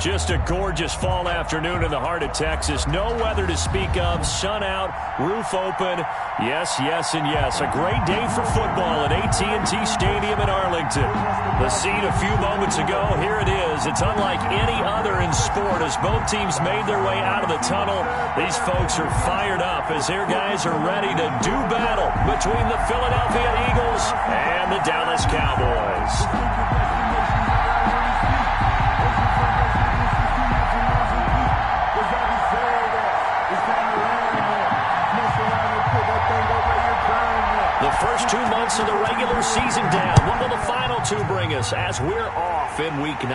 Just a gorgeous fall afternoon in the heart of Texas. No weather to speak of. Sun out, roof open. Yes, yes, and yes. A great day for football at AT&T Stadium in Arlington. The scene a few moments ago, here it is. It's unlike any other in sport as both teams made their way out of the tunnel. These folks are fired up as their guys are ready to do battle between the Philadelphia Eagles and the Dallas Cowboys. The first 2 months of the regular season down. What will the final two bring us as we're off in Week 9?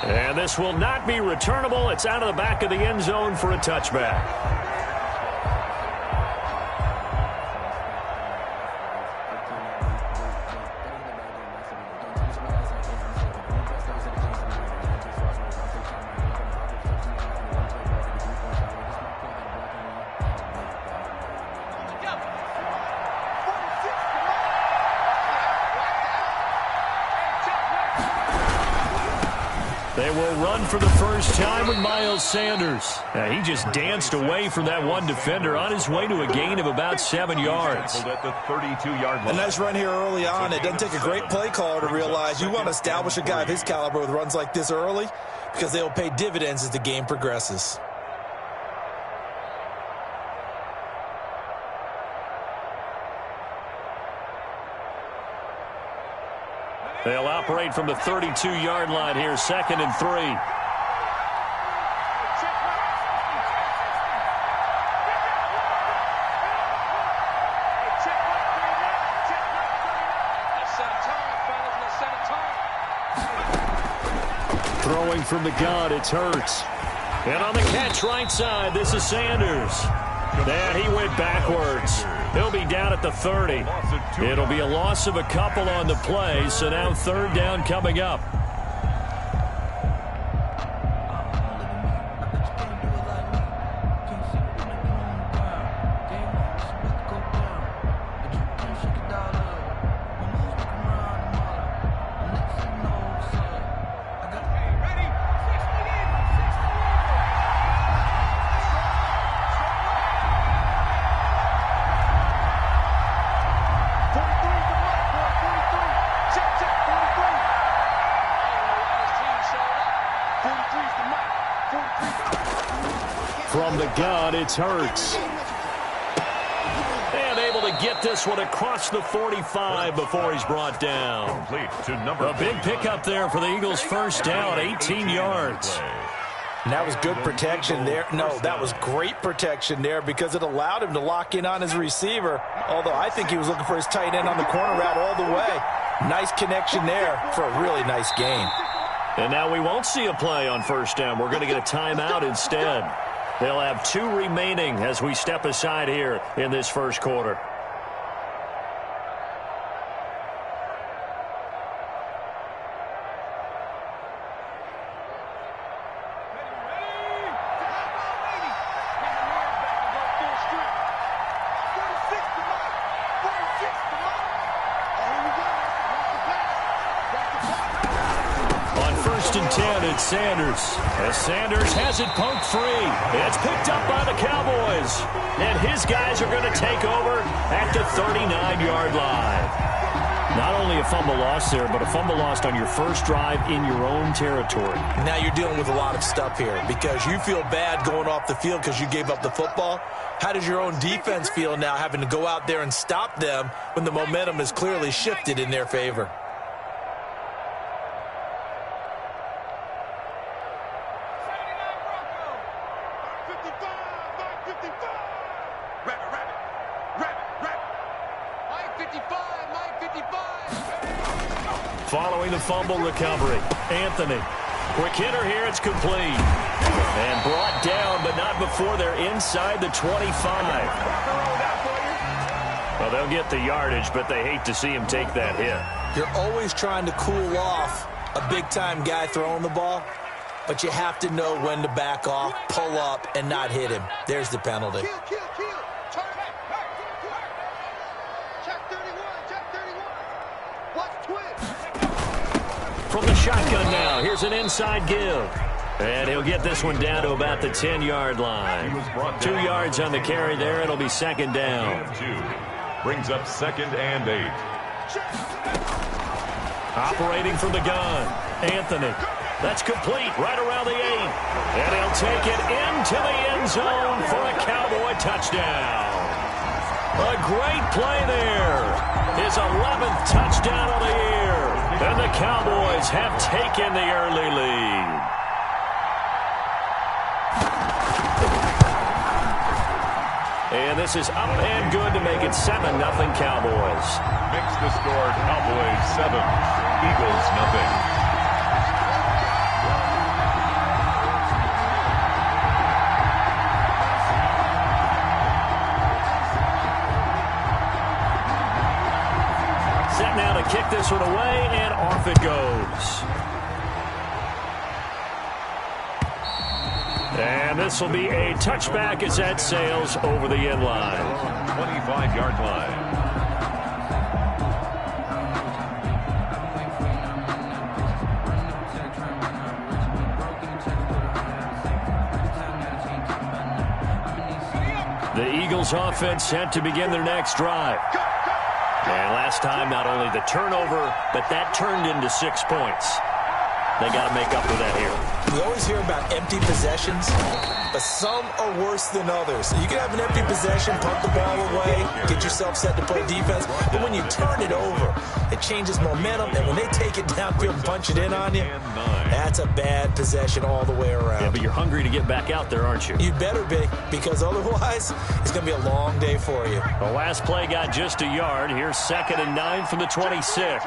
And this will not be returnable. It's out of the back of the end zone for a touchback. They will run for the first time with Miles Sanders. He just danced away from that one defender on his way to a gain of about 7 yards. At the 32-yard line. A nice run here early on. It doesn't take a great play caller to realize you want to establish a guy of his caliber with runs like this early because they will pay dividends as the game progresses. They'll operate from the 32-yard line here, 2nd and 3. Throwing from the gun, it's Hurts. And on the catch right side, this is Sanders. Yeah, he went backwards. He'll be down at the 30. It'll be a loss of a couple on the play, so now 3rd down coming up. From the gun, it's Hurts. And able to get this one across the 45 before he's brought down. A big pickup there for the Eagles' first down, 18 yards. And that was good protection there. No, that was great protection there because it allowed him to lock in on his receiver, although I think he was looking for his tight end on the corner route all the way. Nice connection there for a really nice gain. And now we won't see a play on first down. We're going to get a timeout instead. They'll have 2 remaining as we step aside here in this first quarter. Sanders. As Sanders has it poked free. It's picked up by the Cowboys. And his guys are going to take over at the 39-yard line. Not only a fumble loss there, but a fumble lost on your first drive in your own territory. Now you're dealing with a lot of stuff here because you feel bad going off the field because you gave up the football. How does your own defense feel now having to go out there and stop them when the momentum is clearly shifted in their favor? Following the fumble recovery, Anthony. Quick hitter here, it's complete. And brought down, but not before they're inside the 25. Well, they'll get the yardage, but they hate to see him take that hit. You're always trying to cool off a big-time guy throwing the ball, but you have to know when to back off, pull up, and not hit him. There's the penalty. from the shotgun now. Here's an inside give. And he'll get this one down to about the 10-yard line. 2 yards on the carry there. It'll be second down. Brings up 2nd and 8. Operating from the gun, Anthony. That's complete right around the 8. And he'll take it into the end zone for a Cowboy touchdown. A great play there. His 11th touchdown of the year. And the Cowboys have taken the early lead. And this is up and good to make it 7-0 Cowboys. Mix the score, Cowboys 7, Eagles nothing. Set now to kick this one away, and off it goes. And this will be a touchback as that sails over the end line. 25-yard line. The Eagles offense set to begin their next drive. And last time, not only the turnover, but that turned into 6 points. They got to make up for that here. We always hear about empty possessions, but some are worse than others. You can have an empty possession, pump the ball away, get yourself set to play defense, but when you turn it over, it changes momentum, and when they take it downfield and punch it in on you, that's a bad possession all the way around. Yeah, but you're hungry to get back out there, aren't you? You better be, because otherwise, it's going to be a long day for you. The last play got just a yard. Here's 2nd and 9 from the 26.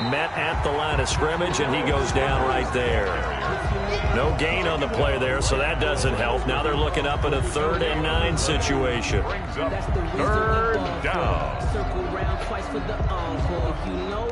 Met at the line of scrimmage, and he goes down right there. No gain on the play there, so that doesn't help. Now they're looking up at a 3rd and 9 situation. Brings up 3rd down. Circle round twice for the encore. You know.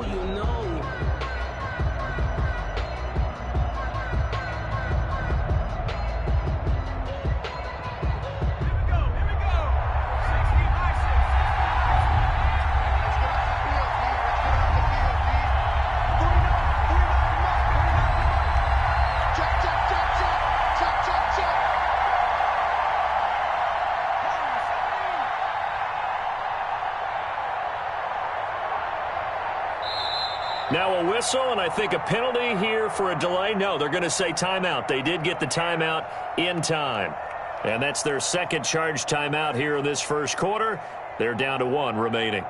Now a whistle, and I think a penalty here for a delay. No, they're going to say timeout. They did get the timeout in time. And that's their 2nd charge timeout here in this first quarter. They're down to 1 remaining.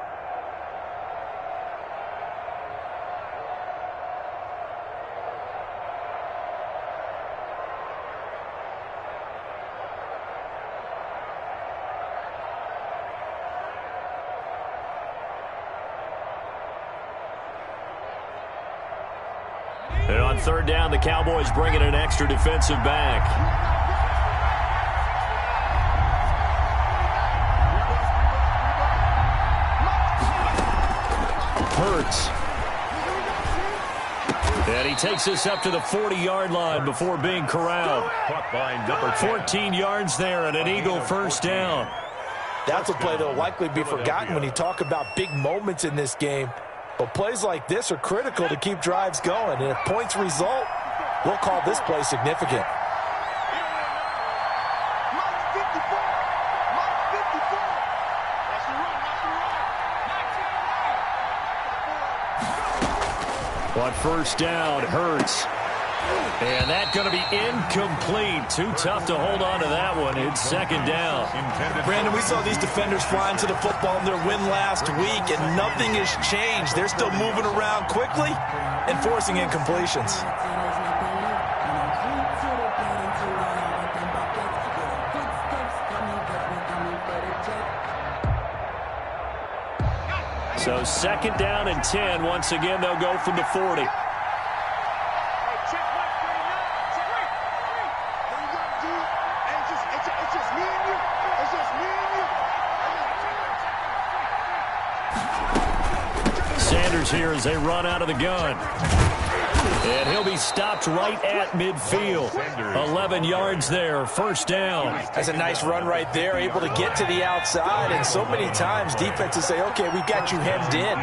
And on 3rd down, the Cowboys bringing an extra defensive back. Hurts. And he takes this up to the 40-yard line before being corralled. Caught by number 14 yards there and an Eagle first down. That's a play that will likely be forgotten when you talk about big moments in this game. But plays like this are critical to keep drives going. And if points result, we'll call this play significant. On 1st down, Hurts. And that's going to be incomplete. Too tough to hold on to that one. It's 2nd down. Brandon, we saw these defenders flying to the football in their win last week, and nothing has changed. They're still moving around quickly and forcing incompletions. So 2nd down and 10. Once again, they'll go from the 40. Sanders here as they run out of the gun. And he'll be stopped right at midfield. 11 yards there, first down. That's a nice run right there, able to get to the outside. And so many times defenses say, okay, we've got you hemmed in.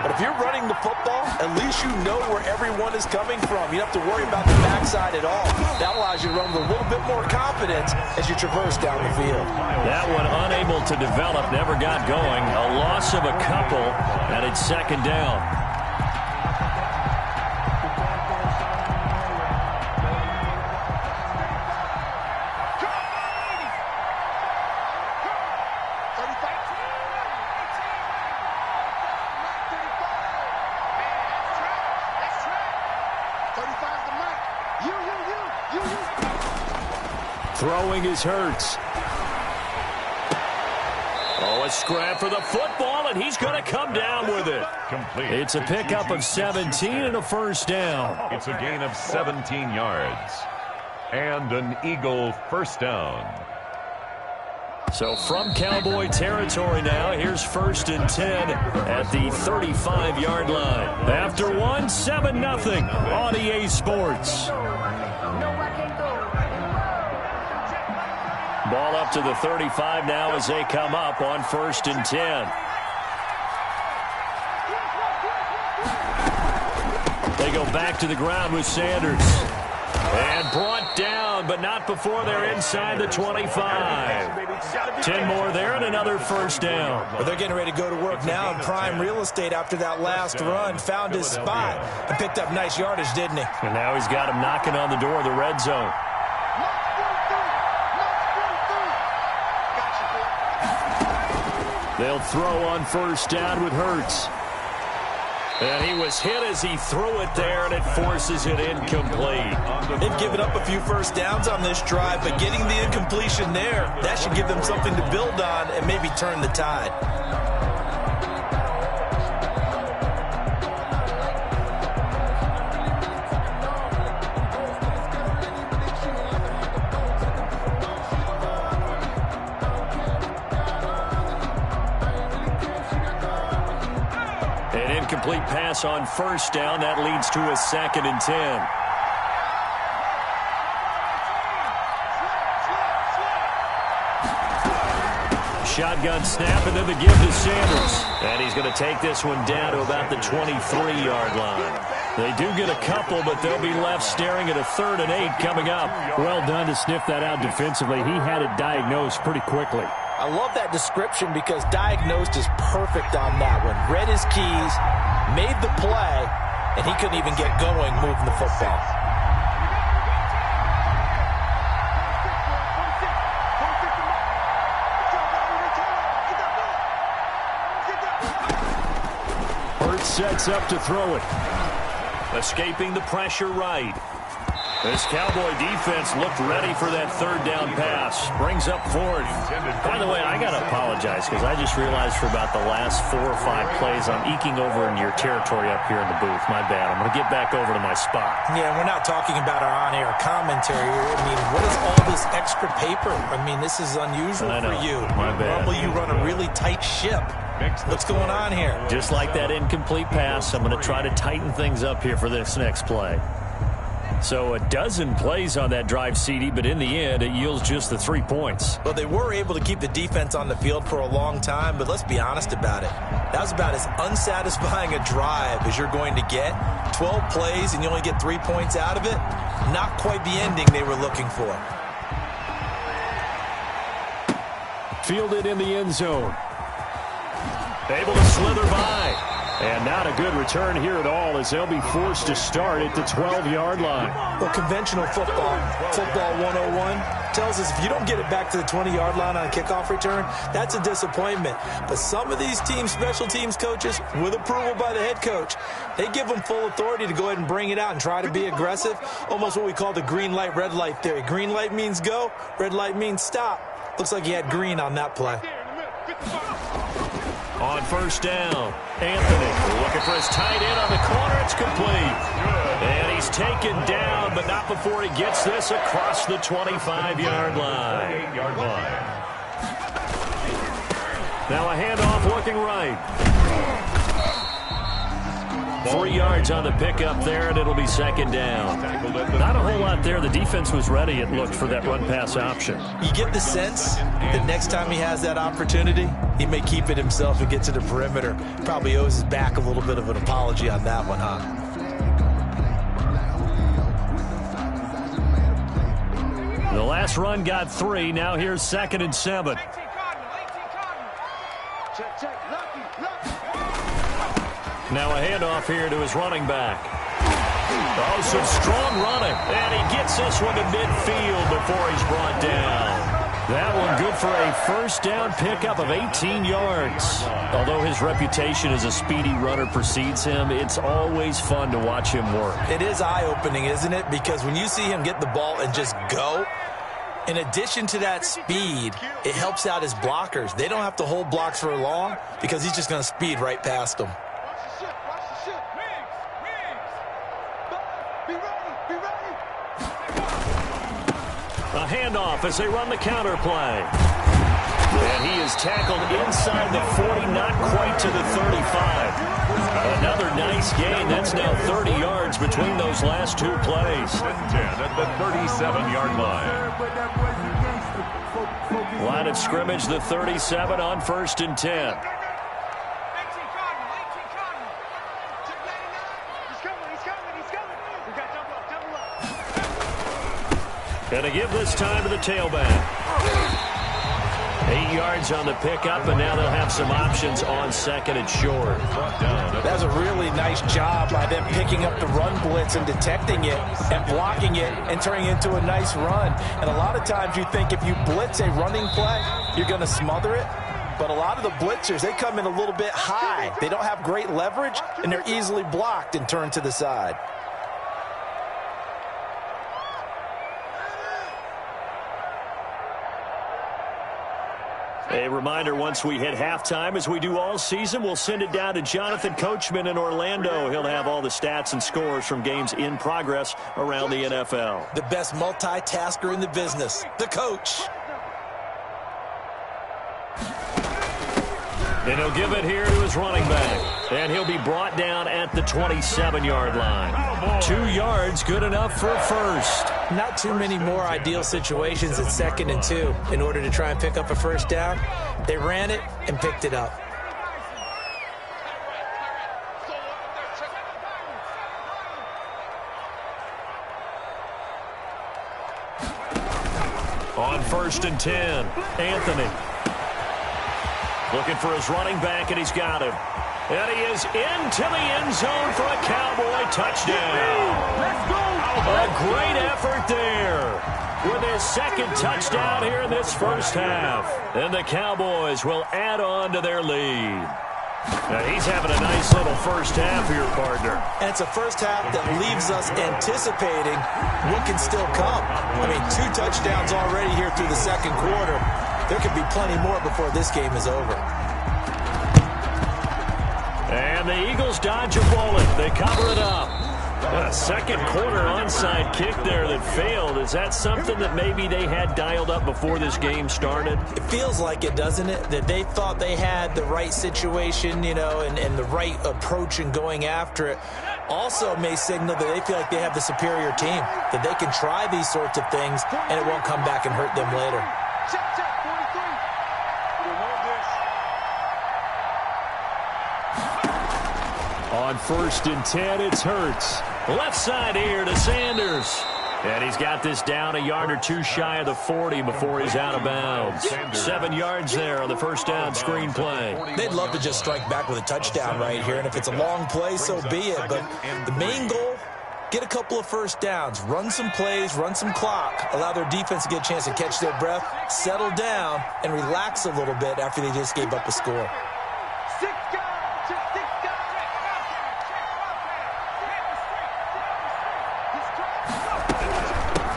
But if you're running the football, at least you know where everyone is coming from. You don't have to worry about the backside at all. That allows you to run with a little bit more confidence as you traverse down the field. That one unable to develop, never got going. A loss of a couple, and it's second down. Throwing is Hurts. Oh, a scrap for the football, and he's going to come down with it. Complete. It's a pickup of 17 and a first down. It's a gain of 17 yards. And an Eagle first down. So from Cowboy territory now, here's 1st and 10 at the 35-yard line. After one, 7-0 on EA Sports. Ball up to the 35 now as they come up on 1st and 10. They go back to the ground with Sanders. And brought down, but not before they're inside the 25. 10 more there and another first down. Well, they're getting ready to go to work now in prime real estate after that last run. Found his spot and picked up nice yardage, didn't he? And now he's got him knocking on the door of the red zone. They'll throw on first down with Hurts. And he was hit as he threw it there, and it forces it incomplete. They've given up a few first downs on this drive, but getting the incompletion there, that should give them something to build on and maybe turn the tide. Complete pass on first down. That leads to a 2nd and 10. Shotgun snap, and then the give to Sanders. And he's going to take this one down to about the 23-yard line. They do get a couple, but they'll be left staring at a 3rd and 8 coming up. Well done to sniff that out defensively. He had it diagnosed pretty quickly. I love that description because diagnosed is perfect on that one. Read his keys, made the play, and he couldn't even get going moving the football. Hurts sets up to throw it. Escaping the pressure right. This Cowboy defense looked ready for that 3rd down pass. Brings up 4th. By the way, I got to apologize because I just realized for about the last 4 or 5 plays I'm eking over into your territory up here in the booth. My bad. I'm going to get back over to my spot. Yeah, we're not talking about our on-air commentary. I mean, what is all this extra paper? I mean, this is unusual for you. My bad. Normally you run a really tight ship. What's going on here? Just like that incomplete pass, I'm going to try to tighten things up here for this next play. So a dozen plays on that drive, CD, but in the end, it yields just the 3 points. Well, they were able to keep the defense on the field for a long time, but let's be honest about it. That was about as unsatisfying a drive as you're going to get. 12 plays and you only get 3 points out of it. Not quite the ending they were looking for. Fielded in the end zone. Able to slither by. And not a good return here at all as they'll be forced to start at the 12-yard line. Well, conventional football 101, tells us if you don't get it back to the 20-yard line on a kickoff return, that's a disappointment. But some of these teams, special teams coaches, with approval by the head coach, they give them full authority to go ahead and bring it out and try to be aggressive, almost what we call the green light, red light theory. Green light means go, red light means stop. Looks like he had green on that play. On first down, Anthony looking for his tight end on the corner. It's complete. And he's taken down, but not before he gets this across the 25-yard line. Now a handoff looking right. 3 yards on the pickup there, and it'll be second down. Not a whole lot there. The defense was ready, it looked, for that run-pass option. You get the sense that next time he has that opportunity, he may keep it himself and get to the perimeter. Probably owes his back a little bit of an apology on that one, huh? The last run got 3. Now here's 2nd and 7. Now a handoff here to his running back. Oh, some strong running. And he gets this one to midfield before he's brought down. That one good for a first down pickup of 18 yards. Although his reputation as a speedy runner precedes him, it's always fun to watch him work. It is eye-opening, isn't it? Because when you see him get the ball and just go, in addition to that speed, it helps out his blockers. They don't have to hold blocks for long because he's just going to speed right past them. A handoff as they run the counter play. And he is tackled inside the 40, not quite to the 35. Another nice gain. That's now 30 yards between those last 2 plays. 10 at the 37-yard line. Line of scrimmage, the 37 on 1st and 10. And to give this time to the tailback. 8 yards on the pickup, and now they'll have some options on 2nd and short. That's a really nice job by them picking up the run blitz and detecting it and blocking it and turning it into a nice run. And a lot of times you think if you blitz a running play, you're going to smother it. But a lot of the blitzers, they come in a little bit high. They don't have great leverage, and they're easily blocked and turned to the side. A reminder, once we hit halftime, as we do all season, we'll send it down to Jonathan Coachman in Orlando. He'll have all the stats and scores from games in progress around the NFL. The best multitasker in the business, the coach. And he'll give it here to his running back. And he'll be brought down at the 27-yard line. 2 yards, good enough for a first. Not too many more ideal situations at 2nd and 2 in order to try and pick up a first down. They ran it and picked it up. On 1st and 10, Anthony. Looking for his running back, and he's got him. And he is into the end zone for a Cowboy touchdown. Let's go! A great effort there with his 2nd touchdown here in this first half. And the Cowboys will add on to their lead. Now he's having a nice little first half here, partner. And it's a first half that leaves us anticipating what can still come. I mean, 2 touchdowns already here through the 2nd quarter. There could be plenty more before this game is over. And the Eagles dodge a bullet. They cover it up. A 2nd quarter onside kick there that failed. Is that something that maybe they had dialed up before this game started? It feels like it, doesn't it? That they thought they had the right situation, you know, and the right approach in going after it. Also may signal that they feel like they have the superior team, that they can try these sorts of things and it won't come back and hurt them later. On 1st and 10, it's Hurts. Left side here to Sanders. And he's got this down a yard or 2 shy of the 40 before he's out of bounds. 7 yards there on the first down screen play. They'd love to just strike back with a touchdown right here, and if it's a long play, so be it. But the main goal, get a couple of first downs, run some plays, run some clock, allow their defense to get a chance to catch their breath, settle down, and relax a little bit after they just gave up a score.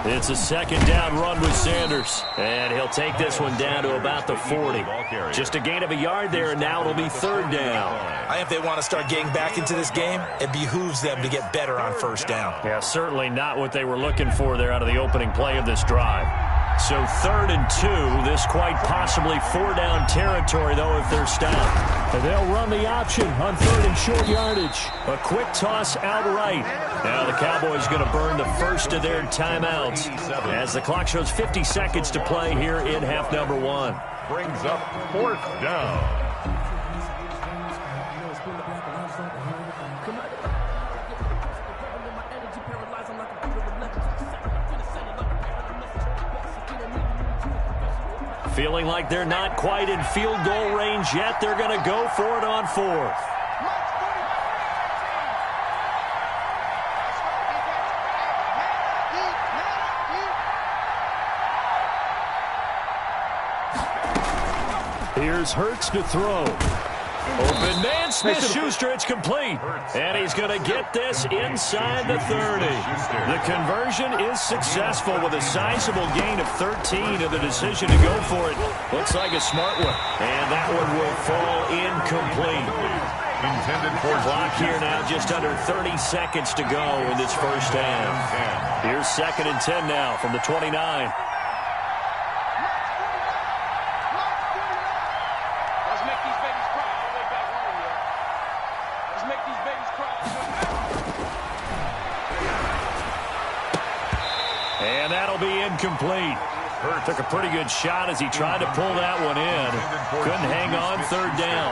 It's a 2nd down run with Sanders. And he'll take this one down to about the 40. Just a gain of a yard there, and now it'll be 3rd down. I think if they want to start getting back into this game, it behooves them to get better on first down. Yeah, certainly not what they were looking for there out of the opening play of this drive. So 3rd and 2. This quite possibly 4-down territory, though, if they're stopped. And they'll run the option on 3rd and short yardage. A quick toss outright. Now the Cowboys going to burn the first of their timeouts as the clock shows 50 seconds to play here in half number 1. Brings up 4th down. Feeling like they're not quite in field goal range yet. They're going to go for it on 4th. Here's Hurts to throw. Open man, Smith-Schuster, it's complete. And he's going to get this inside the 30. The conversion is successful with a sizable gain of 13, and the decision to go for it looks like a smart one. And that one will fall incomplete. Intended for clock here now, just under 30 seconds to go in this first half. Here's 2nd and 10 now from the 29. And that'll be incomplete. Took a pretty good shot as he tried to pull that one in. Couldn't hang on 3rd down.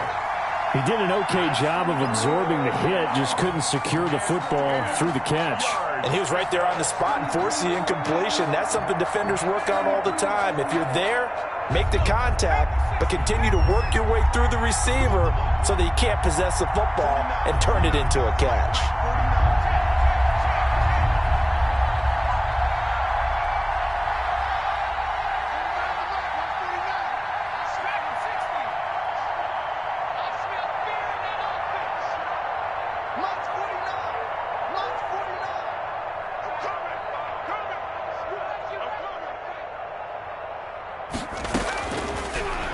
He did an okay job of absorbing the hit, just couldn't secure the football through the catch. And he was right there on the spot and forced the incompletion. That's something defenders work on all the time. If you're there, make the contact, but continue to work your way through the receiver so that you can't possess the football and turn it into a catch.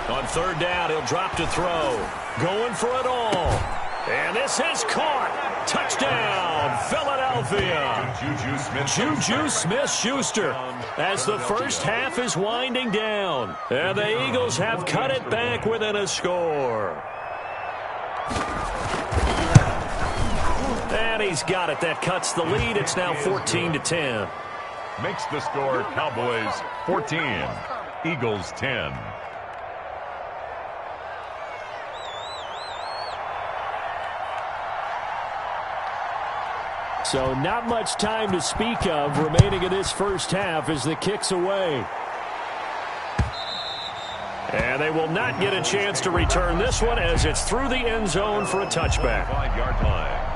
On 3rd down, he'll drop to throw. Going for it all. And this is caught. Touchdown, Philadelphia. Juju Smith-Schuster as the first half is winding down. And the Eagles have cut it back within a score. And he's got it. That cuts the lead. It's now 14-10. Makes the score Cowboys 14, Eagles 10. So not much time to speak of remaining in this first half as the kick's away. And they will not get a chance to return this one as it's through the end zone for a touchback. 5-yard line.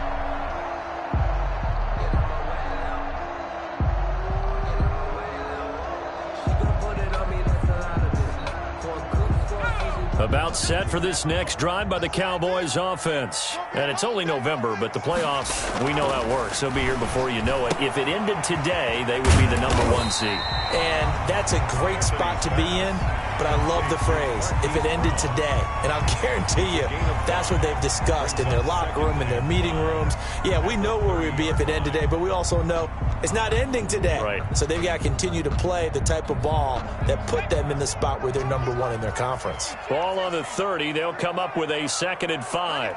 About set for this next drive by the Cowboys offense. And it's only November, but the playoffs, we know how it works. They'll be here before you know it. If it ended today, they would be the #1 seed. And that's a great spot to be in, but I love the phrase, if it ended today. And I'll guarantee you, that's what they've discussed in their locker room, in their meeting rooms. Yeah, we know where we'd be if it ended today, but we also know it's not ending today. Right. So they've got to continue to play the type of ball that put them in the spot where they're #1 in their conference. Ball on the 30. They'll come up with a 2nd and 5.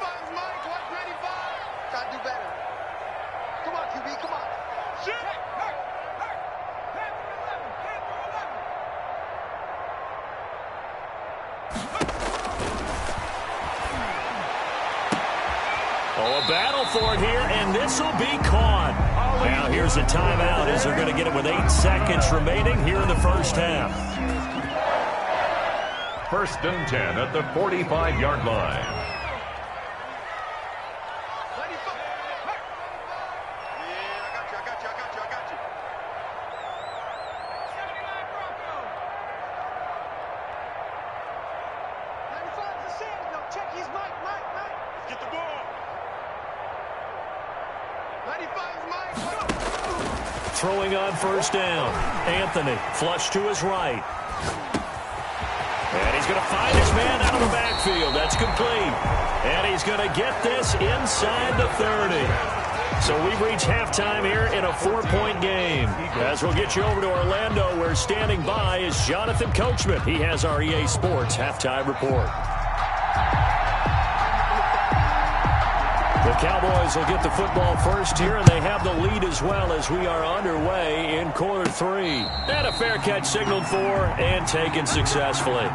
Oh, a battle for it here, and this will be caught. Now here's a timeout as they're going to get it with 8 seconds remaining here in the first half. 1st and 10 at the 45-yard line. Throwing on 1st down. Anthony flush to his right. And he's going to find his man out of the backfield. That's complete. And he's going to get this inside the 30. So we've reached halftime here in a 4-point game. As we'll get you over to Orlando, where standing by is Jonathan Coachman. He has our EA Sports halftime report. The Cowboys will get the football first here, and they have the lead as well as we are underway in quarter 3. And a fair catch signaled for and taken successfully.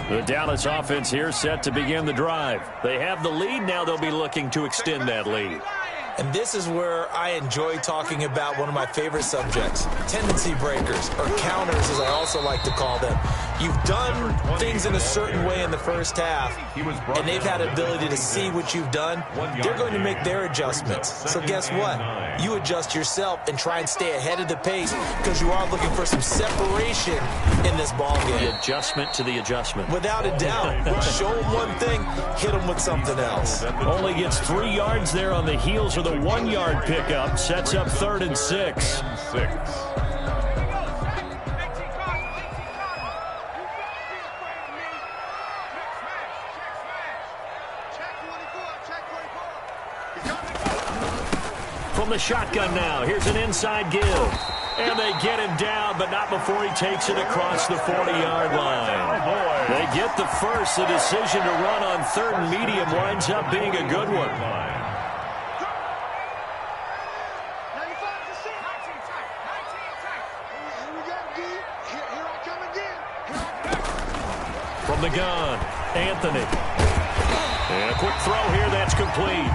The Dallas offense here set to begin the drive. They have the lead. Now they'll be looking to extend that lead. And this is where I enjoy talking about one of my favorite subjects, tendency breakers, or counters as I also like to call them. You've done things in a certain way in the first half, and they've had an ability to see what you've done. They're going to make their adjustments. So guess what? You adjust yourself and try and stay ahead of the pace because you are looking for some separation in this ball game. The adjustment to the adjustment. Without a doubt. Show them one thing, hit them with something else. Only gets 3 yards there on the heels of the 1-yard pickup. Sets up 3rd and 6. From the shotgun now, here's an inside give. And they get him down, but not before he takes it across the 40-yard line. They get the first. The decision to run on 3rd and medium winds up being a good one. From the gun, Anthony. And a quick throw here, that's complete.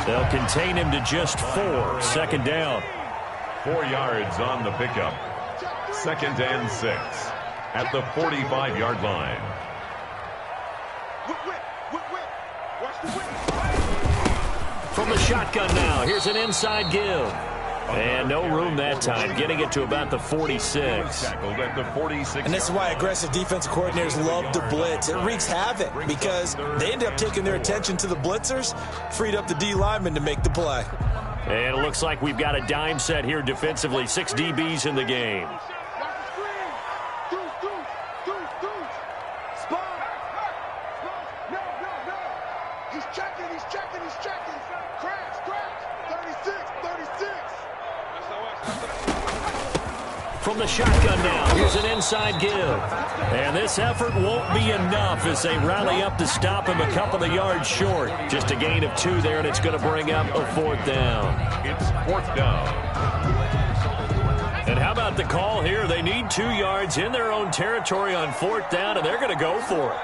They'll contain him to just 4. 2nd down. 4 yards on the pickup. 2nd and 6 at the 45-yard line. From the shotgun now, here's an inside give. And no room that time, getting it to about the 46. And this is why aggressive defensive coordinators love to blitz. It wreaks havoc because they end up taking their attention to the blitzers, freed up the D lineman to make the play. And it looks like we've got a dime set here defensively. 6 DBs in the game. From the shotgun now, here's an inside give. And this effort won't be enough as they rally up to stop him a couple of yards short. Just a gain of 2 there, and it's going to bring up a 4th down. It's 4th down. And how about the call here? They need 2 yards in their own territory on 4th down, and they're going to go for it.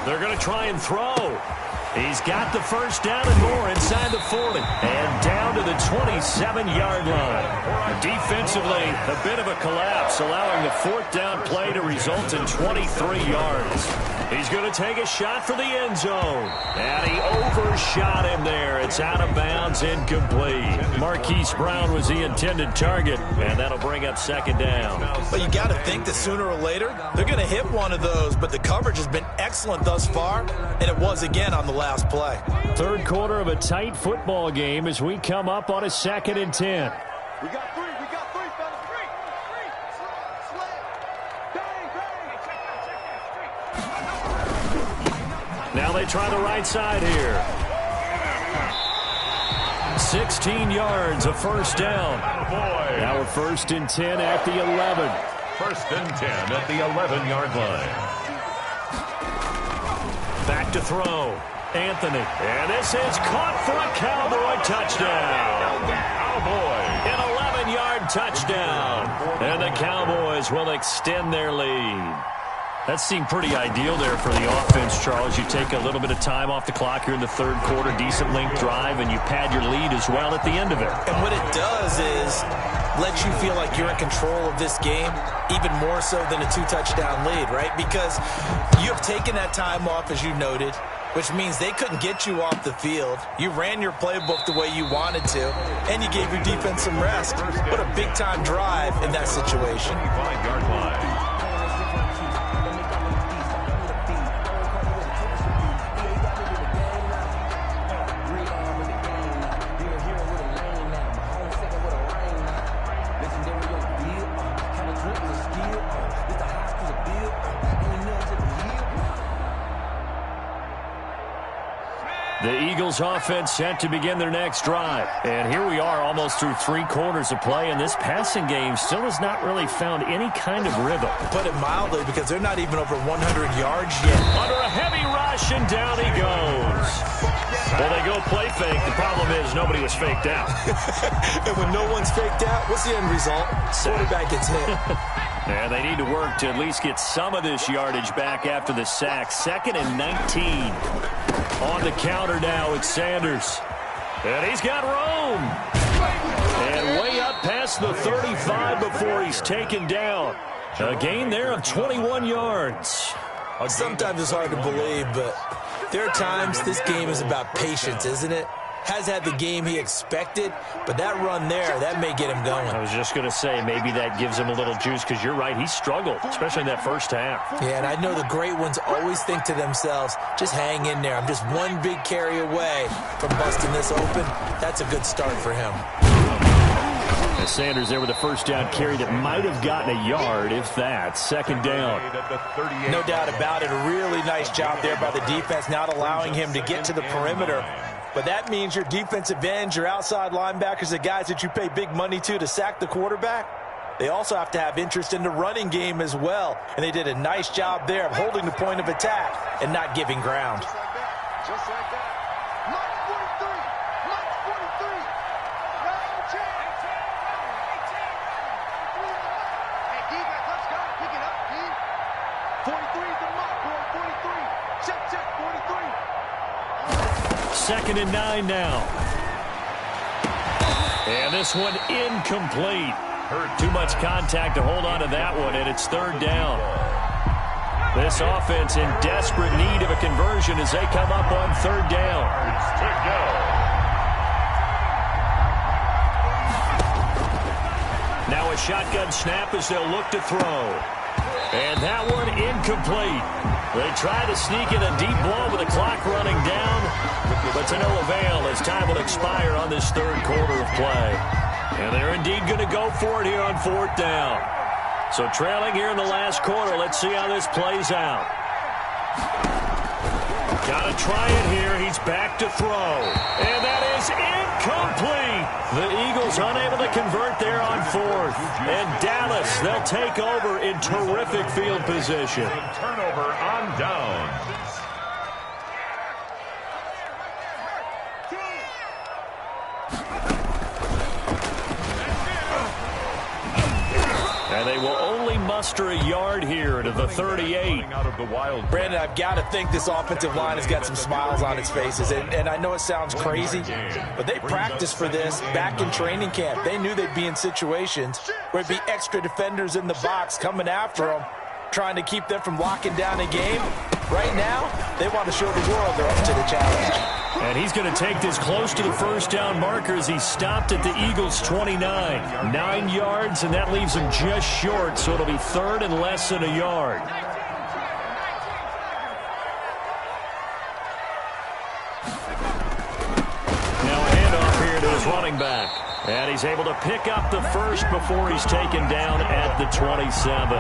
They're going to try and throw. He's got the first down and more inside the 40. And down to the 27-yard line. Defensively, a bit of a collapse, allowing the 4th down play to result in 23 yards. He's going to take a shot for the end zone. And he overshot him there. It's out of bounds, incomplete. Marquise Brown was the intended target, and that'll bring up 2nd down. But you got to think that sooner or later, they're going to hit one of those, but the coverage has been excellent thus far, and it was again on the last play. 3rd quarter of a tight football game as we come up on a 2nd and 10. We got 3, fellas, 3. Now they try the right side here. 16 yards, a 1st down. Now a 1st and 10 at the 11. 1st and 10 at the 11-yard line. Back to throw. Anthony. And this is caught for a Cowboy touchdown. An 11-yard touchdown. And the Cowboys will extend their lead. That seemed pretty ideal there for the offense, Charles. You take a little bit of time off the clock here in the 3rd quarter, decent length drive, and you pad your lead as well at the end of it. And what it does is let you feel like you're in control of this game, even more so than a 2-touchdown lead, right? Because you have taken that time off, as you noted. which means they couldn't get you off the field. You ran your playbook the way you wanted to, and you gave your defense some rest. What a big-time drive in that situation. 25-yard line. The Eagles offense set to begin their next drive. And here we are almost through 3 quarters of play, and this passing game still has not really found any kind of rhythm. Put it mildly, because they're not even over 100 yards yet. Under a heavy rush, and down he goes. Well, they go play fake. The problem is nobody was faked out. And when no one's faked out, what's the end result? Quarterback gets hit. And they need to work to at least get some of this yardage back after the sack. 2nd and 19. On the counter now, it's Sanders. And he's got room. And way up past the 35 before he's taken down. A gain there of 21 yards. Sometimes it's hard to believe, but there are times this game is about patience, isn't it? Has had the game he expected, but that run there, that may get him going. I was just going to say, maybe that gives him a little juice, because you're right, he struggled, especially in that first half. Yeah, and I know the great ones always think to themselves, just hang in there. I'm just one big carry away from busting this open. That's a good start for him. And Sanders there with a first down carry that might have gotten a yard, if that. 2nd down. No doubt about it. A really nice job there by the defense, not allowing him to get to the perimeter. But that means your defensive ends, your outside linebackers, the guys that you pay big money to sack the quarterback, they also have to have interest in the running game as well. And they did a nice job there of holding the point of attack and not giving ground. Just like that. Mark 43. Mark 43. Round check. Hey, D, let's go. Pick it up, D. 43 is the mark, boy. 43. Check, 43. 2nd and 9 now. And this one incomplete. Too much contact to hold on to that one, and it's 3rd down. This offense in desperate need of a conversion as they come up on 3rd down. Now a shotgun snap as they'll look to throw. And that one incomplete. They try to sneak in a deep ball with the clock running down, but to no avail as time will expire on this 3rd quarter of play. And they're indeed going to go for it here on 4th down. So trailing here in the last quarter, let's see how this plays out. Got to try it here. He's back to throw. And that is incomplete. The Eagles unable to convert there on 4th. And Dallas, they'll take over in terrific field position. Turnover on downs. And they will only muster a yard here to the 38. Brandon, I've got to think this offensive line has got some smiles on its faces. And I know it sounds crazy, but they practiced for this back in training camp. They knew they'd be in situations where it'd be extra defenders in the box coming after them, trying to keep them from locking down a game. Right now, they want to show the world they're up to the challenge. And he's going to take this close to the 1st down marker as he stopped at the Eagles' 29. 9 yards, and that leaves him just short, so it'll be 3rd and less than a yard. Now a handoff here to his running back. And he's able to pick up the first before he's taken down at the 27.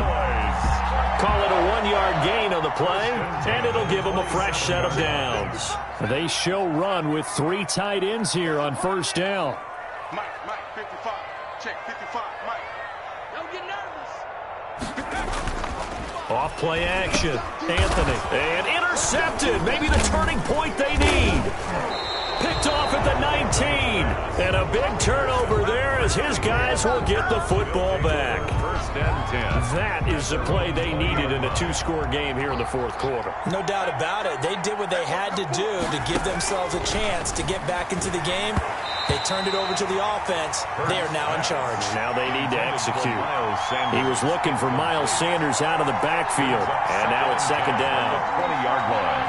Call it a 1-yard gain on the play, and it'll give them a fresh set of downs. They show run with 3 tight ends here on 1st down. Mike, 55. Check, 55, Mike. Don't get nervous. Off play action. Anthony. And intercepted. Maybe the turning point they need. Picked off at the 19. And a big turnover there as his guys will get the football back. 1st and 10. That is the play they needed in a 2-score game here in the 4th quarter. No doubt about it. They did what they had to do to give themselves a chance to get back into the game. They turned it over to the offense. They are now in charge. Now they need to execute. He was looking for Miles Sanders out of the backfield. And now it's 2nd down. 20-yard line.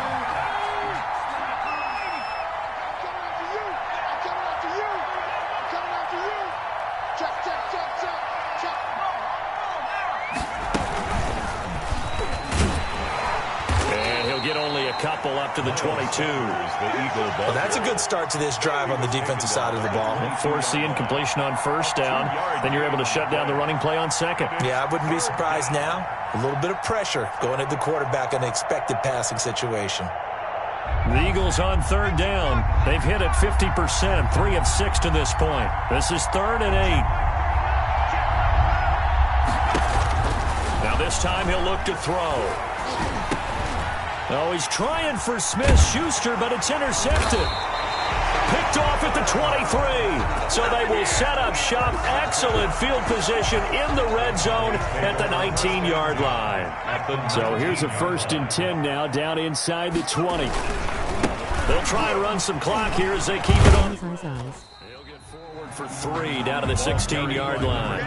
up to the 22. Well, that's a good start to this drive on the defensive side of the ball. Force the incompletion on first down. Then you're able to shut down the running play on second. Yeah, I wouldn't be surprised now. A little bit of pressure going at the quarterback in an expected passing situation. The Eagles on third down. They've hit it 50%, 3 of 6 to this point. This is 3rd and 8. Now this time he'll look to throw. Oh, he's trying for Smith-Schuster, but it's intercepted. Picked off at the 23. So they will set up shop. Excellent field position in the red zone at the 19-yard line. So here's a 1st and 10 now, down inside the 20. They'll try and run some clock here as they keep it on. They'll get forward for 3 down to the 16-yard line.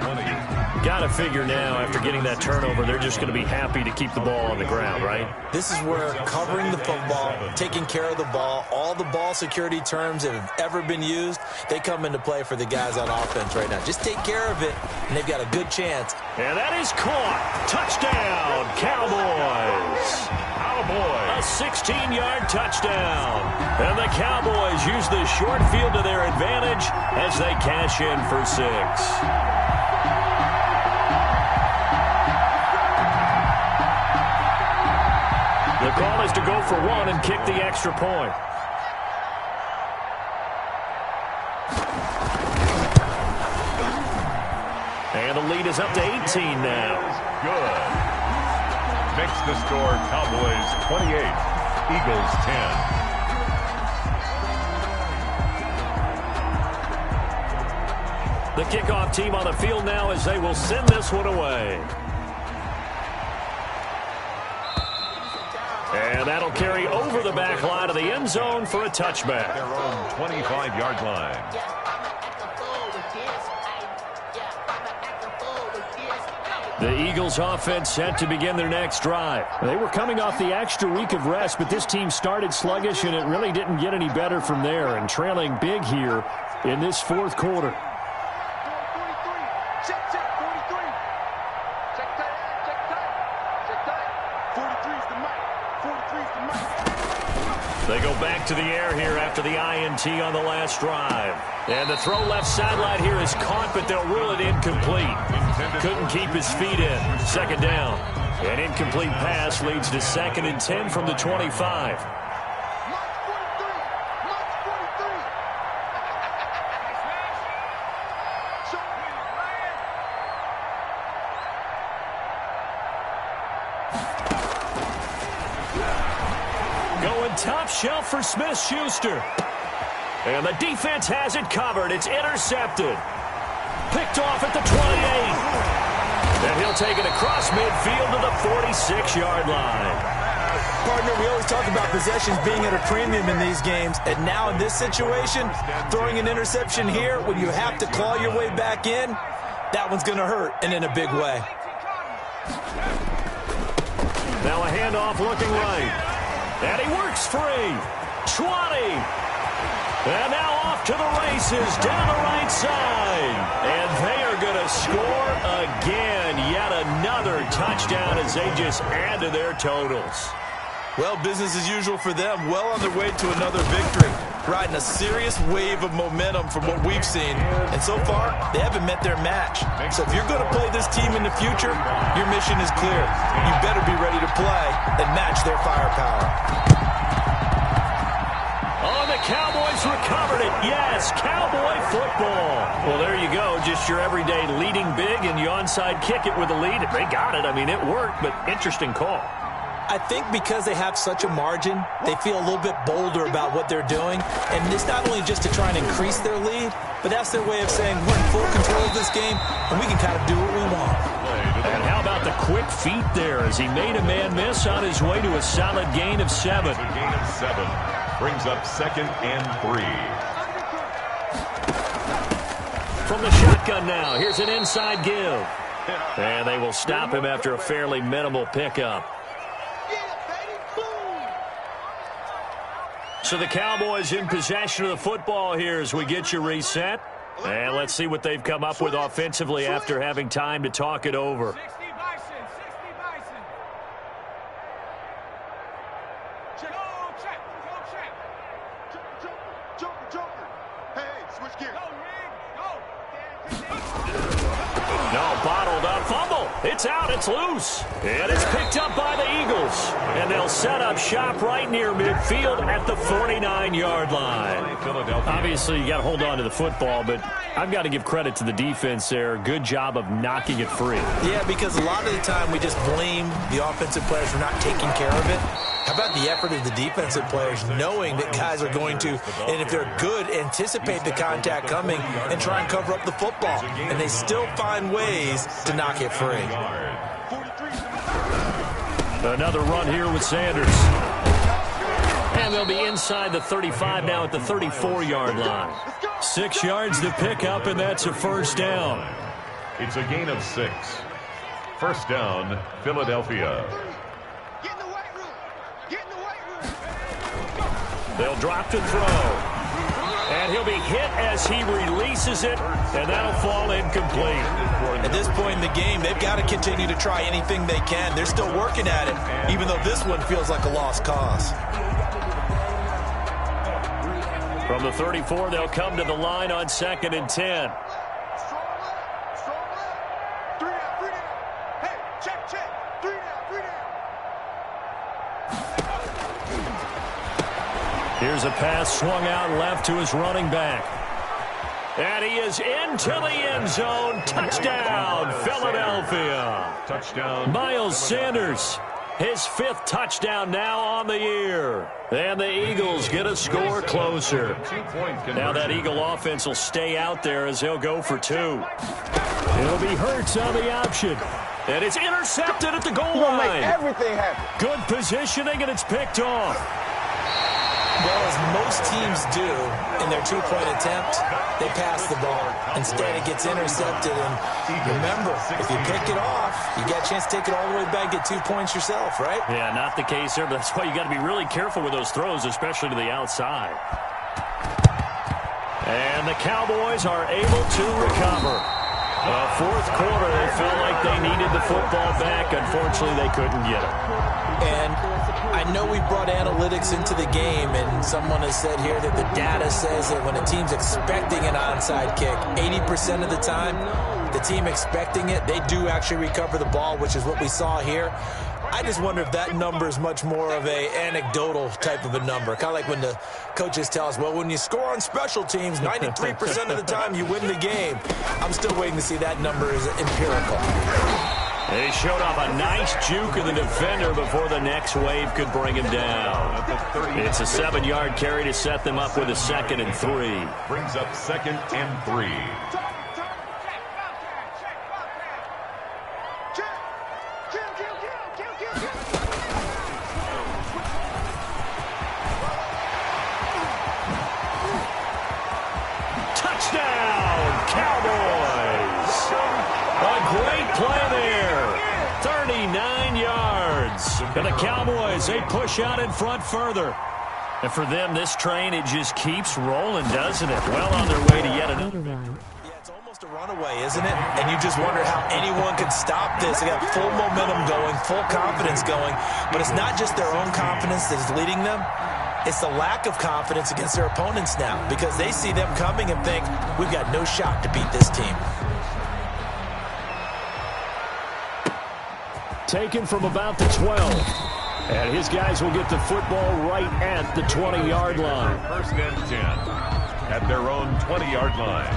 Got to figure now, after getting that turnover, they're just going to be happy to keep the ball on the ground, right? This is where covering the football, taking care of the ball, all the ball security terms that have ever been used, they come into play for the guys on offense right now. Just take care of it, and they've got a good chance. And that is caught. Touchdown, Cowboys. A 16-yard touchdown. And the Cowboys use the short field to their advantage as they cash in for 6. The call is to go for 1 and kick the extra point. And the lead is up to 18 now. Good. Makes the score Cowboys 28, Eagles 10. The kickoff team on the field now as they will send this one away. And that'll carry over the back line of the end zone for a touchback. Their own 25-yard line. The Eagles offense set to begin their next drive. They were coming off the extra week of rest, but this team started sluggish, and it really didn't get any better from there, and trailing big here in this 4th quarter. They go back to the air here after the INT on the last drive. And the throw left sideline here is caught, but they'll rule it incomplete. Couldn't keep his feet in. 2nd down. An incomplete pass leads to 2nd and 10 from the 25. Top shelf for Smith-Schuster. And the defense has it covered. It's intercepted. Picked off at the 28. And he'll take it across midfield to the 46-yard line. Partner, we always talk about possessions being at a premium in these games. And now in this situation, throwing an interception here when you have to claw your way back in, that one's going to hurt, and in a big way. Now a handoff looking right. And he works free. 20. And now off to the races down the right side. And they are going to score again. Yet another touchdown as they just add to their totals. Well, business as usual for them. Well on their way to another victory. Riding a serious wave of momentum from what we've seen. And so far, they haven't met their match. So if you're going to play this team in the future, your mission is clear. You better be ready to play and match their firepower. Oh, the Cowboys recovered it. Yes, Cowboy football. Well, there you go. Just your everyday leading big, and you onside kick it with a lead. They got it. I mean, it worked, but interesting call. I think because they have such a margin, they feel a little bit bolder about what they're doing. And it's not only just to try and increase their lead, but that's their way of saying we're in full control of this game, and we can kind of do what we want. And how about the quick feet there as he made a man miss on his way to a solid gain of 7. A gain of 7 brings up 2nd and 3. From the shotgun now, here's an inside give. And they will stop him after a fairly minimal pickup. So the Cowboys in possession of the football here as we get you reset. And let's see what they've come up with offensively after having time to talk it over. 60 Bison. Check. Switch gears. No, bottled up fumble. It's out. It's loose. And it's picked up by the Eagles. And they'll set up shop right near midfield at the 49-yard line. Obviously, you got to hold on to the football, but I've got to give credit to the defense there. Good job of knocking it free. Yeah, because a lot of the time we just blame the offensive players for not taking care of it. How about the effort of the defensive players knowing that guys are going to, and if they're good, anticipate the contact coming and try and cover up the football. And they still find ways to knock it free. Another run here with Sanders. And they'll be inside the 35 now at the 34-yard line. 6 yards to pick up, and that's a first down. It's a gain of 6. First down, Philadelphia. They'll drop to throw. And he'll be hit as he releases it, and that'll fall incomplete. At this point in the game, they've got to continue to try anything they can. They're still working at it, even though this one feels like a lost cause. From the 34, they'll come to the line on 2nd and 10. Here's a pass swung out left to his running back. And he is into the end zone. Touchdown, Philadelphia. Touchdown. Miles Sanders, his 5th touchdown now on the year. And the Eagles get a score closer. Now that Eagle offense will stay out there as they'll go for 2. It'll be Hurts on the option. And it's intercepted at the goal line. Make everything happen. Good positioning, and it's picked off. Well, as most teams do in their 2-point attempt, they pass the ball. Instead, it gets intercepted. And remember, if you pick it off, you got a chance to take it all the way back, get 2 points yourself, right? Yeah, not the case there, but that's why you got to be really careful with those throws, especially to the outside. And the Cowboys are able to recover. Fourth quarter, they felt like they needed the football back. Unfortunately, they couldn't get it. And I know we brought analytics into the game, and someone has said here that the data says that when a team's expecting an onside kick, 80% of the time, the team expecting it, they do actually recover the ball, which is what we saw here. I just wonder if that number is much more of a anecdotal type of a number. Kind of like when the coaches tell us, well, when you score on special teams, 93% of the time you win the game. I'm still waiting to see that number is empirical. They showed off a nice juke of the defender before the next wave could bring him down. It's a 7-yard carry to set them up with a 2nd and 3. Brings up 2nd and 3. Touchdown, Cowboys! A great play there. 39 yards. And the Cowboys, they push out in front further. And for them, this train, it just keeps rolling, doesn't it? Well on their way to yet another. Yeah, it's almost a runaway, isn't it? And you just wonder how anyone could stop this. They got full momentum going, full confidence going. But it's not just their own confidence that's leading them. It's the lack of confidence against their opponents now, because they see them coming and think, we've got no shot to beat this team. Taken from about the 12. And his guys will get the football right at the 20-yard line. First and 10 at their own 20-yard line.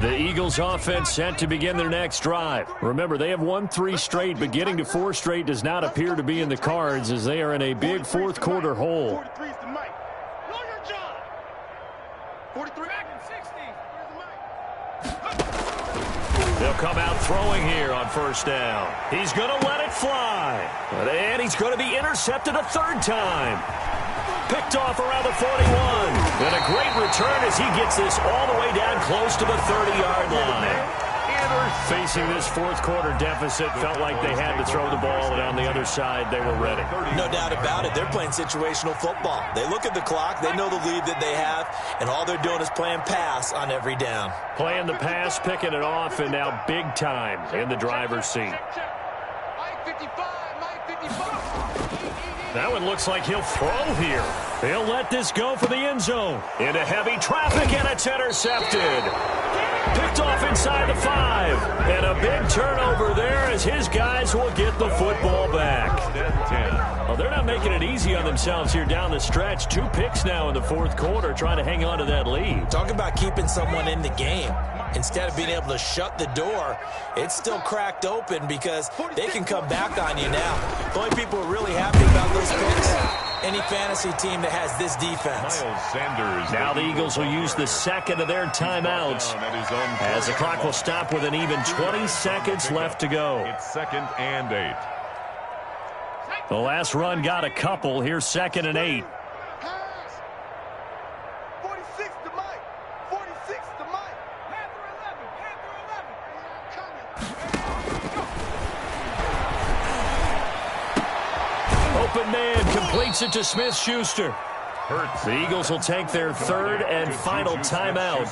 The Eagles offense set to begin their next drive. Remember, they have won 3 straight, but getting to 4 straight does not appear to be in the cards as they are in a big fourth quarter hole. 43 is the mic. Lawyer John. 43 back in 60. They'll come out throwing here on first down. He's going to let it fly. And he's going to be intercepted a 3rd time. Picked off around the 41. And a great return as he gets this all the way down close to the 30-yard line. Facing this fourth quarter deficit, felt like they had to throw the ball, and on the other side, they were ready. No doubt about it. They're playing situational football. They look at the clock, they know the lead that they have, and all they're doing is playing pass on every down. Playing the pass, picking it off, and now big time in the driver's seat. Mike 55, Mike 55. That one looks like he'll throw here. He'll let this go for the end zone. Into heavy traffic, and it's intercepted. Picked off inside the 5. And a big turnover there as his guys will get the football back. Well, they're not making it easy on themselves here down the stretch. 2 picks now in the fourth quarter, trying to hang on to that lead. Talk about keeping someone in the game. Instead of being able to shut the door, it's still cracked open because they can come back on you now. The only people who are really happy about those picks, any fantasy team that has this defense. Now the Eagles will use the second of their timeouts as the clock will stop with an even 20 seconds left to go. It's 2nd and 8. The last run got a couple. Here's 2nd and 8. Pass. 46 to Mike. 46 to Mike. Panther 11. Open man completes it to Smith-Schuster. The Eagles will take their 3rd and final timeout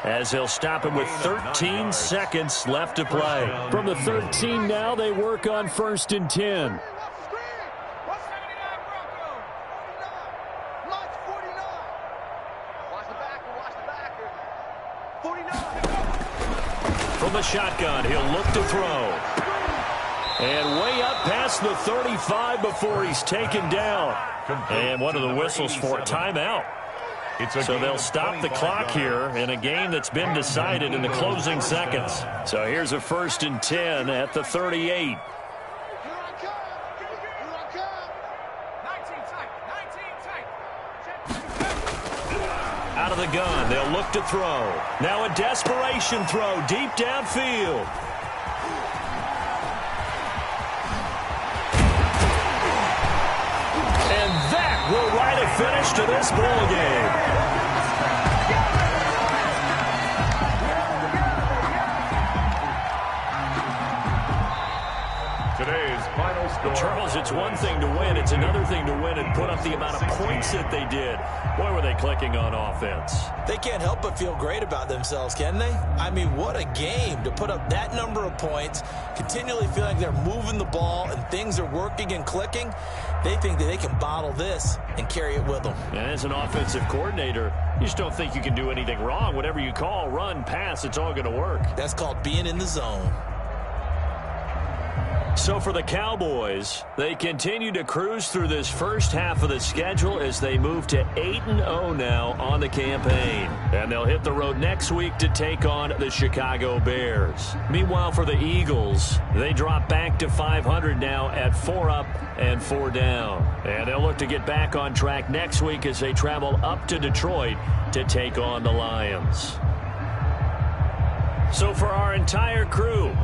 as they'll stop it with 13 seconds left to play. From the 13 now, they work on 1st and 10. From the shotgun, he'll look to throw. And way up past the 35 before he's taken down. And one of the whistles for a timeout. So they'll stop the clock here in a game that's been decided in the closing seconds. So here's a 1st and 10 at the 38. Out of the gun, they'll look to throw. Now a desperation throw deep downfield. And that will write a finish to this ball game. Today's final score. Charles, it's one thing to win. It's another thing to win and put up the amount of points that they did. Boy, were they clicking on offense. They can't help but feel great about themselves, can they? I mean, what a game to put up that number of points, continually feeling like they're moving the ball and things are working and clicking. They think that they can bottle this and carry it with them. And as an offensive coordinator, you just don't think you can do anything wrong. Whatever you call, run, pass, it's all going to work. That's called being in the zone. So for the Cowboys, they continue to cruise through this first half of the schedule as they move to 8-0 now on the campaign. And they'll hit the road next week to take on the Chicago Bears. Meanwhile, for the Eagles, they drop back to 500 now at 4 up and 4 down. And they'll look to get back on track next week as they travel up to Detroit to take on the Lions. So for our entire crew...